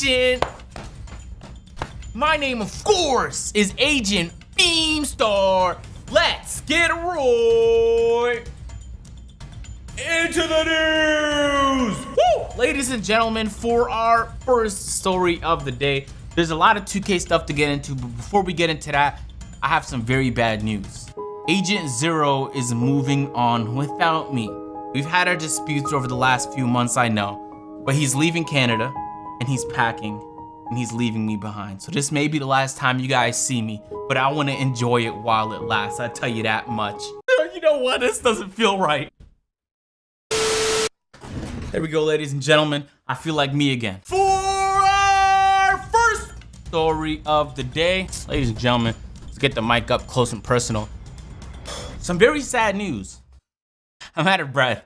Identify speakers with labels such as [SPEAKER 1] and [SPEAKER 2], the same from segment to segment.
[SPEAKER 1] Nation! My name, of course, is Agent Beamstar. Let's get right into the news! Woo! Ladies and gentlemen, for our first story of the day, there's a lot of 2K stuff to get into, but before we get into that, I have some very bad news. Agent Zero is moving on without me. We've had our disputes over the last few months, I know, but he's leaving Canada, and he's packing, and he's leaving me behind. So this may be the last time you guys see me, but I want to enjoy it while it lasts, I tell you that much. You know what? This doesn't feel right. There we go, ladies and gentlemen. I feel like me again. For our first story of the day, ladies and gentlemen, let's get the mic up close and personal. Some very sad news. I'm out of breath.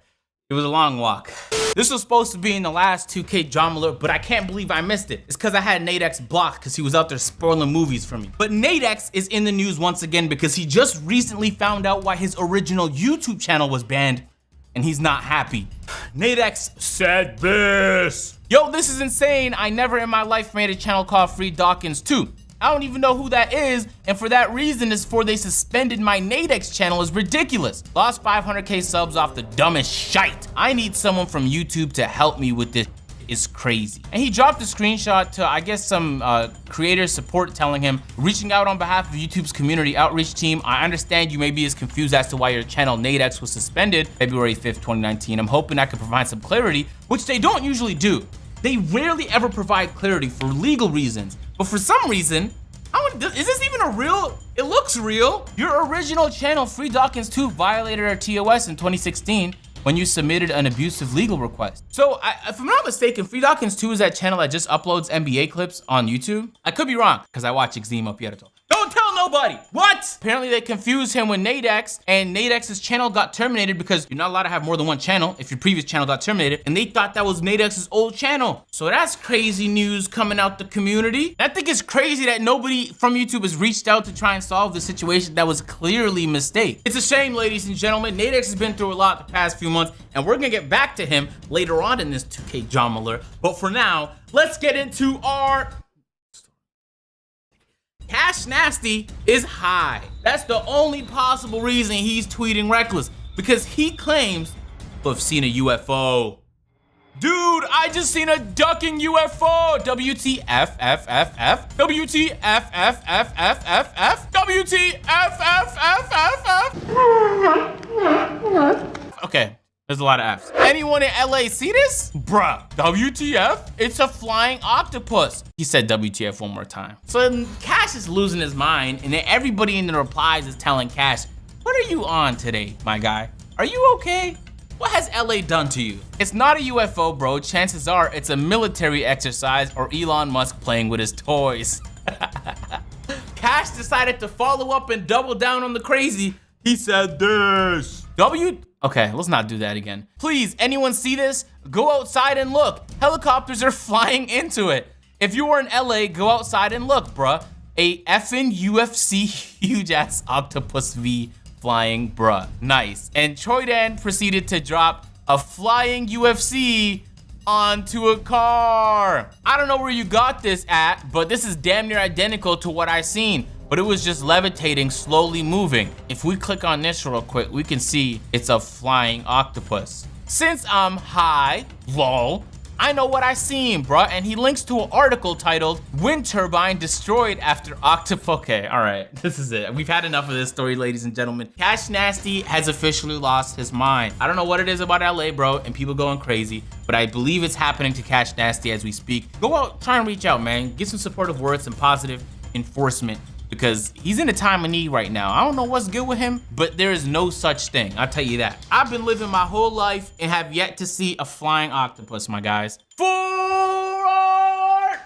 [SPEAKER 1] It was a long walk. This was supposed to be in the last 2K drama alert, but I can't believe I missed it. It's because I had Nadex blocked because he was out there spoiling movies for me. But Nadex is in the news once again because he just recently found out why his original YouTube channel was banned, and he's not happy. Nadex said this. Yo, this is insane. I never in my life made a channel called Free Dawkins 2. I don't even know who that is, and for that reason, is for they suspended my Nadex channel is ridiculous. Lost 500K subs off the dumbest shite. I need someone from YouTube to help me with this. Is crazy. And he dropped a screenshot to, I guess, some creator support telling him, reaching out on behalf of YouTube's community outreach team. I understand you may be as confused as to why your channel Nadex was suspended February 5th, 2019. I'm hoping I can provide some clarity, which they don't usually do. They rarely ever provide clarity for legal reasons. But for some reason, is this even a real? It looks real. Your original channel, Free Dawkins 2, violated our TOS in 2016 when you submitted an abusive legal request. So, if I'm not mistaken, Free Dawkins 2 is that channel that just uploads NBA clips on YouTube. I could be wrong, because I watch Eximo Pierto. Don't tell nobody! What? Apparently they confused him with Nadex, and Nadex's channel got terminated because you're not allowed to have more than one channel if your previous channel got terminated, and they thought that was Nadex's old channel. So that's crazy news coming out the community. I think it's crazy that nobody from YouTube has reached out to try and solve the situation that was clearly a mistake. It's a shame, ladies and gentlemen. Nadex has been through a lot the past few months, and we're gonna get back to him later on in this 2K drama alert. But for now, let's get into our Cashnasty is high. That's the only possible reason he's tweeting reckless, because he claims to have seen a UFO. Dude, I just seen a ducking UFO. WTFFFF. WTFFFFF. WTFFFFF. Okay. There's a lot of F's. Anyone in LA see this? Bruh, WTF? It's a flying octopus. He said WTF one more time. So Cash is losing his mind, and then everybody in the replies is telling Cash, what are you on today, my guy? Are you okay? What has LA done to you? It's not a UFO, bro. Chances are it's a military exercise or Elon Musk playing with his toys. Cash decided to follow up and double down on the crazy. He said this. Okay, let's not do that again. Please, anyone see this? Go outside and look. Helicopters are flying into it. If you were in LA, go outside and look, bruh. A effing UFC huge ass octopus V flying, bruh. Nice. And Troydan proceeded to drop a flying UFC onto a car. I don't know where you got this at, but this is damn near identical to what I seen. But it was just levitating, slowly moving. If we click on this real quick, we can see it's a flying octopus. Since I'm high, lol, I know what I seen, bruh. And he links to an article titled, Wind Turbine Destroyed After Octopus. Okay, all right, this is it. We've had enough of this story, ladies and gentlemen. Cashnasty has officially lost his mind. I don't know what it is about LA, bro, and people going crazy, but I believe it's happening to Cashnasty as we speak. Go out, try and reach out, man. Get some supportive words and positive enforcement, because he's in a time of need right now. I don't know what's good with him, but there is no such thing. I'll tell you that. I've been living my whole life and have yet to see a flying octopus, my guys. For our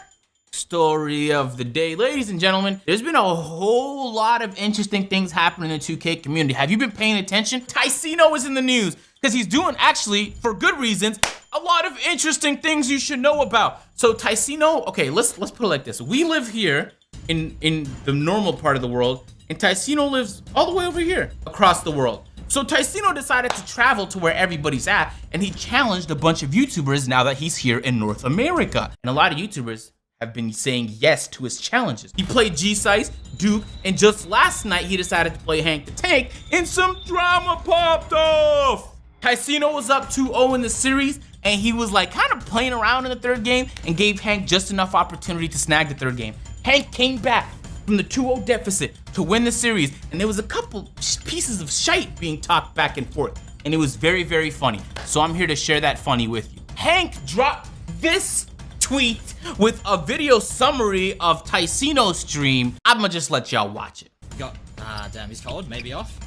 [SPEAKER 1] story of the day, ladies and gentlemen, there's been a whole lot of interesting things happening in the 2K community. Have you been paying attention? Tyceno is in the news because he's doing, actually, for good reasons, a lot of interesting things you should know about. So Tyceno, okay, let's put it like this. We live here in the normal part of the world, and Tyceno lives all the way over here across the world. So Tyceno decided to travel to where everybody's at, and he challenged a bunch of YouTubers now that he's here in North America. And a lot of YouTubers have been saying yes to his challenges. He played G-Sice, Duke, and just last night he decided to play Hank the Tank, and some drama popped off. Ticino was up 2-0 in the series, and he was like kind of playing around in the third game and gave Hank just enough opportunity to snag the third game. Hank came back from the 2-0 deficit to win the series, and there was a couple pieces of shite being talked back and forth, and it was very, very funny. So I'm here to share that funny with you. Hank dropped this tweet with a video summary of Ticino's stream. I'ma just let y'all watch it.
[SPEAKER 2] Damn, he's cold. Maybe off.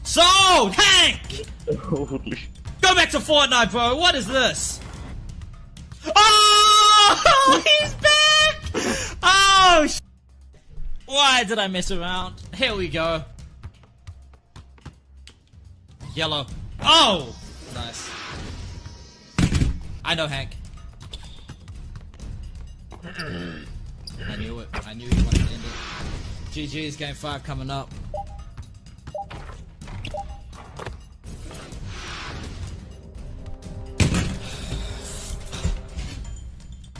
[SPEAKER 2] So, Hank! Go back to Fortnite, bro. What is this? Oh, he's back! Oh, why did I mess around? Here we go. Yellow. Oh! Nice. I know Hank. I knew it. I knew he wanted to end it. GG's game 5 coming up.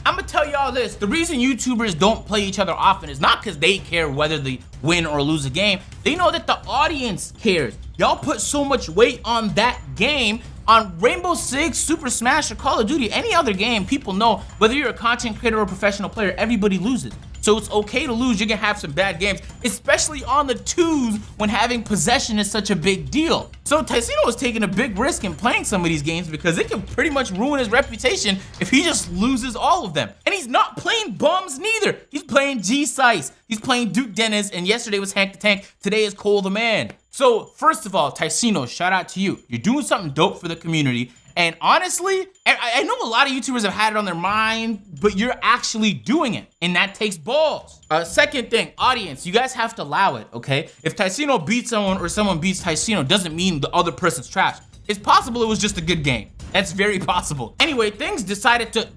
[SPEAKER 1] I'm gonna tell y'all this. The reason YouTubers don't play each other often is not because they care whether they win or lose a game. They know that the audience cares. Y'all put so much weight on that game. On Rainbow Six, Super Smash, or Call of Duty, any other game, people know whether you're a content creator or a professional player, everybody loses. So it's okay to lose. You're gonna have some bad games, especially on the twos when having possession is such a big deal. So Ticino was taking a big risk in playing some of these games because it can pretty much ruin his reputation if he just loses all of them. And he's not playing bums neither. He's playing G-Sice, he's playing Duke Dennis, and yesterday was Hank the Tank, today is Cole the Man. So first of all, Ticino, shout out to you. You're doing something dope for the community. And honestly, I know a lot of YouTubers have had it on their mind, but you're actually doing it, and that takes balls. Second thing, audience, you guys have to allow it, okay? If Ticino beats someone or someone beats Ticino, doesn't mean the other person's trash. It's possible it was just a good game. That's very possible. Anyway, things decided to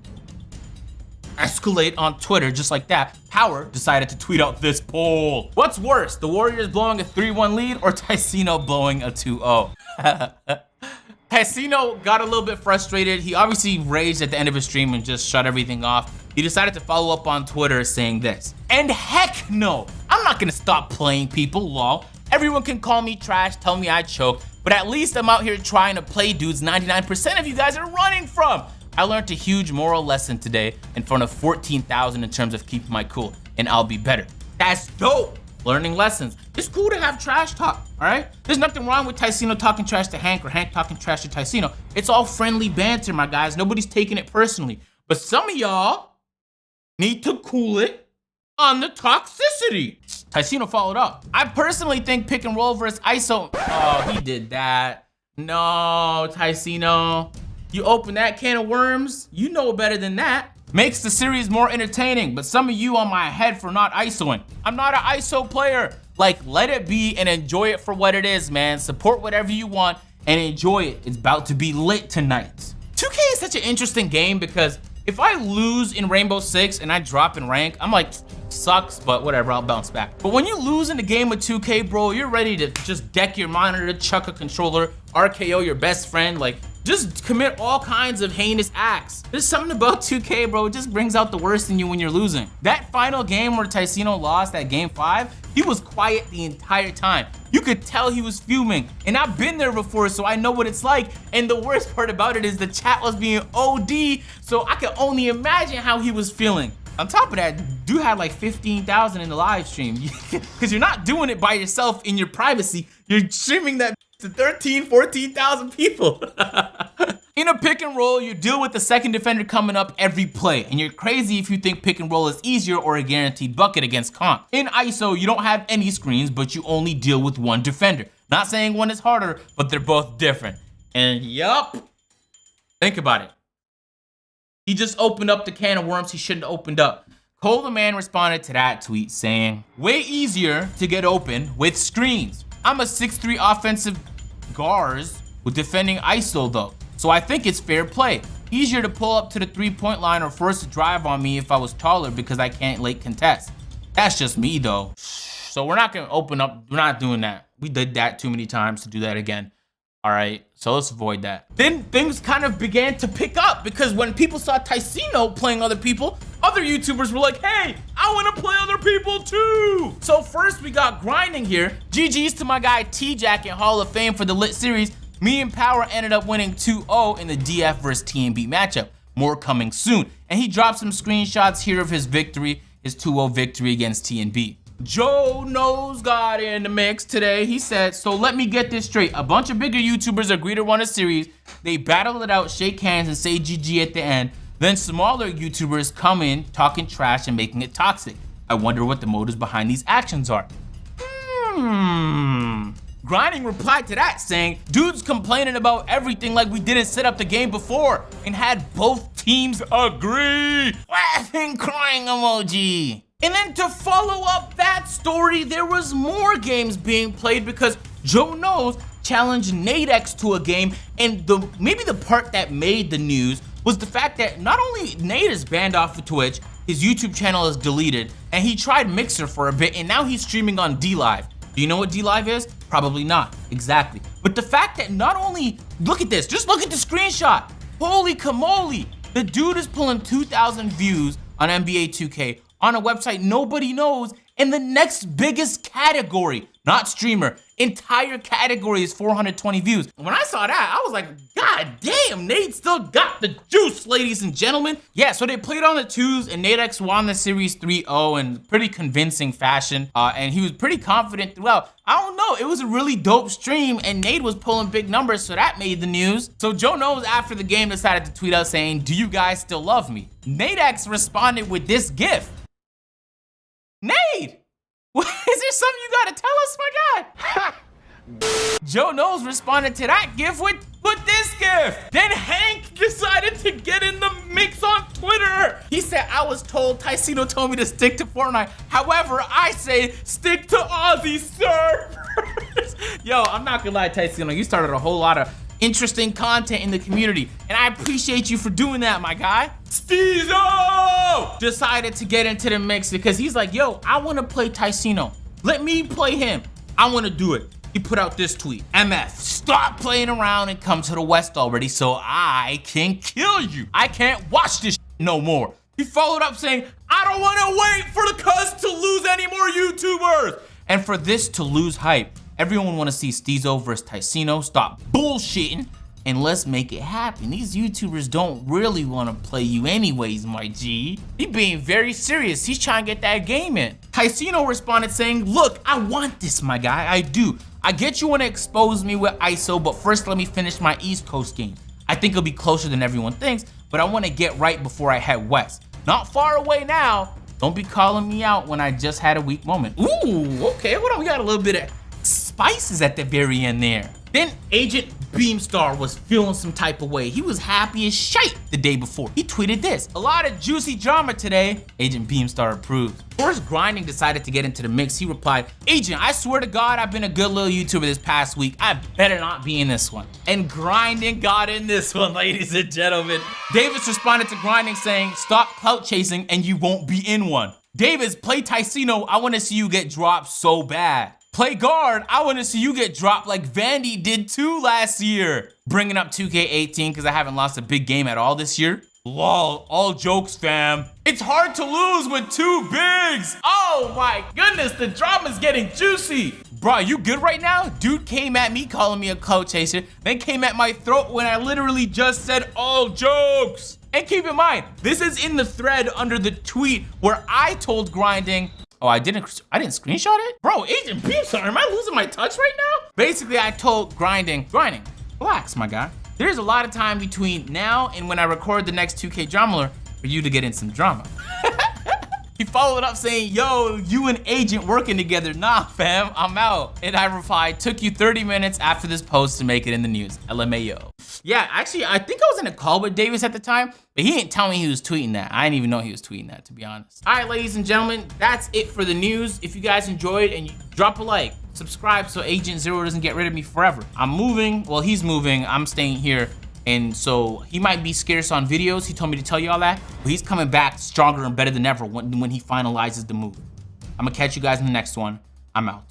[SPEAKER 1] escalate on Twitter just like that. Power decided to tweet out this poll. What's worse, the Warriors blowing a 3-1 lead or Ticino blowing a 2-0? Ticino got a little bit frustrated. He obviously raged at the end of his stream and just shut everything off. He decided to follow up on Twitter saying this. And heck no, I'm not gonna stop playing people, lol. Everyone can call me trash, tell me I choke, but at least I'm out here trying to play dudes 99% of you guys are running from. I learned a huge moral lesson today in front of 14,000 in terms of keeping my cool, and I'll be better. That's dope. Learning lessons. It's cool to have trash talk, all right? There's nothing wrong with Ticino talking trash to Hank or Hank talking trash to Ticino. It's all friendly banter, my guys. Nobody's taking it personally. But some of y'all need to cool it on the toxicity. Ticino followed up. I personally think pick and roll versus ISO. Oh, he did that. No, Ticino. You open that can of worms, you know better than that. Makes the series more entertaining, but some of you on my head for not ISOing. I'm not an ISO player. Like, let it be and enjoy it for what it is, man. Support whatever you want and enjoy it. It's about to be lit tonight. 2K is such an interesting game because if I lose in Rainbow Six and I drop in rank, I'm like, sucks, but whatever, I'll bounce back. But when you lose in the game with 2K, bro, you're ready to just deck your monitor, chuck a controller, RKO your best friend, like, just commit all kinds of heinous acts. There's something about 2K, bro. It just brings out the worst in you when you're losing. That final game where Ticino lost, that game 5, he was quiet the entire time. You could tell he was fuming. And I've been there before, so I know what it's like. And the worst part about it is the chat was being OD, so I could only imagine how he was feeling. On top of that, dude had like 15,000 in the live stream. Because you're not doing it by yourself in your privacy. You're streaming that to 13, 14,000 people. In a pick and roll, you deal with the second defender coming up every play, and you're crazy if you think pick and roll is easier or a guaranteed bucket against comp. In ISO, you don't have any screens, but you only deal with one defender. Not saying one is harder, but they're both different. And yup, think about it. He just opened up the can of worms he shouldn't have opened up. Cole the Man responded to that tweet saying, way easier to get open with screens. I'm a 6'3" offensive guards with defending ISO though, so I think it's fair play. Easier to pull up to the 3-point line or force a drive on me if I was taller because I can't late contest. That's just me though. So we're not gonna open up, we're not doing that. We did that too many times to do that again. All right, so let's avoid that. Then things kind of began to pick up because when people saw Ticino playing other people, other YouTubers were like, hey, I want to play other people too. So first we got Grinding here. GG's to my guy T-Jack in Hall of Fame for the lit series. Me and Power ended up winning 2-0 in the DF versus TNB matchup. More coming soon. And he dropped some screenshots here of his victory, his 2-0 victory against TNB. Joe Knows got in the mix today. He said, so let me get this straight. A bunch of bigger YouTubers agreed to run a series. They battle it out, shake hands, and say GG at the end. Then smaller YouTubers come in, talking trash and making it toxic. I wonder what the motives behind these actions are. Grinding replied to that saying, dudes complaining about everything like we didn't set up the game before and had both teams agree. Laughing crying emoji. And then to follow up that story, there was more games being played because Joe Knows challenged Nadex to a game, and maybe the part that made the news was the fact that not only Nate is banned off of Twitch, his YouTube channel is deleted, and he tried Mixer for a bit, and now he's streaming on DLive. Do you know what DLive is? Probably not, exactly. But the fact that not only, look at this, just look at the screenshot. Holy camole, the dude is pulling 2,000 views on NBA 2K on a website nobody knows, in the next biggest category, not streamer, entire category is 420 views. When I saw that, I was like, God damn, Nate still got the juice, ladies and gentlemen. Yeah, so they played on the twos, and Nadex won the series 3-0 in pretty convincing fashion, and he was pretty confident throughout. I don't know, it was a really dope stream, and Nate was pulling big numbers, so that made the news. So Joe Knows after the game decided to tweet out saying, do you guys still love me? Nadex responded with this gif. Nate! Is there something you gotta tell us, my guy? Joe Knows responded to that gif with this gif. Then Hank decided to get in the mix on Twitter. He said, I was told Ticino told me to stick to Fortnite. However, I say stick to Aussie servers. Yo, I'm not gonna lie, Ticino, you started a whole lot of interesting content in the community, and I appreciate you for doing that, my guy. Steezo decided to get into the mix because he's like, yo, I want to play Ticino. Let me play him. I want to do it. He put out this tweet. MF, stop playing around and come to the West already so I can kill you. I can't watch this no more. He followed up saying, I don't want to wait for the cuz to lose any more YouTubers. And for this to lose hype, everyone want to see Steezo versus Ticino. Stop bullshitting and let's make it happen. These YouTubers don't really want to play you anyways, my G. He being very serious. He's trying to get that game in. Ticino responded saying, look, I want this, my guy. I do. I get you want to expose me with ISO, but first let me finish my East Coast game. I think it'll be closer than everyone thinks, but I want to get right before I head west. Not far away now. Don't be calling me out when I just had a weak moment. Ooh, okay, hold on. We got a little bit of spices at the very end there. Then Agent Beamstar was feeling some type of way. He was happy as shite the day before. He tweeted this. A lot of juicy drama today. Agent Beamstar approved. First, Grinding decided to get into the mix. He replied, Agent, I swear to God, I've been a good little YouTuber this past week. I better not be in this one. And Grinding got in this one, ladies and gentlemen. Davis responded to Grinding saying, stop clout chasing and you won't be in one. Davis, play Ticino. I want to see you get dropped so bad. Play guard, I want to see you get dropped like Vandy did too last year. Bringing up 2K18 because I haven't lost a big game at all this year. Lol, all jokes, fam. It's hard to lose with two bigs. Oh my goodness, the drama's getting juicy. Bro, you good right now? Dude came at me calling me a clout chaser, then came at my throat when I literally just said all jokes. And keep in mind, this is in the thread under the tweet where I told Grinding, oh, I didn't screenshot it? Bro, Agent Beamstar, am I losing my touch right now? Basically, I told Grinding, relax, my guy. There's a lot of time between now and when I record the next 2K drama for you to get in some drama. He followed up saying, yo, you and Agent working together. Nah, fam, I'm out. And I replied, took you 30 minutes after this post to make it in the news. LMAO. Yeah, actually, I think I was in a call with Davis at the time, but he didn't tell me he was tweeting that. I didn't even know he was tweeting that, to be honest. All right, ladies and gentlemen, that's it for the news. If you guys enjoyed, and you drop a like, subscribe so Agent Zero doesn't get rid of me forever. I'm moving, well, he's moving, I'm staying here. And so he might be scarce on videos. He told me to tell you all that, but he's coming back stronger and better than ever when he finalizes the move. I'm gonna catch you guys in the next one. I'm out.